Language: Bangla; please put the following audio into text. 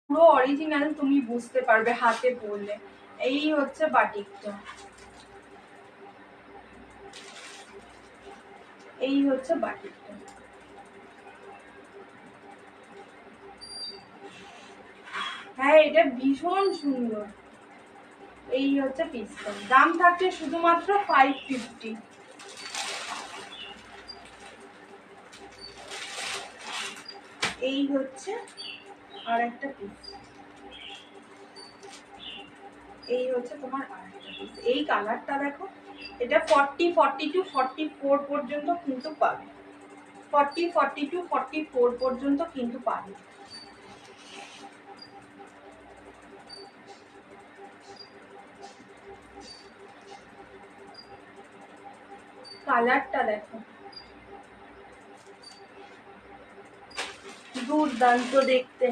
পুরো অরিজিনাল, তুমি বুঝতে পারবে হাতে পরলে। এই হচ্ছে বাটিকটা, এই হচ্ছে বাটিকটা। হ্যাঁ এটা ভীষণ সুন্দর। এই হচ্ছে পিসটা, দাম থাকছে শুধুমাত্র 550। এই হচ্ছে আর একটা পিস, এই হচ্ছে তোমার আর একটা পিস। এই কালারটা দেখো, এটা 40, 42, 44 পর্যন্ত কিন্তু পাবে। 40, 42, 44 পর্যন্ত কিন্তু পাবে। কালারটা দেখো, দুর্দান্ত দেখতে।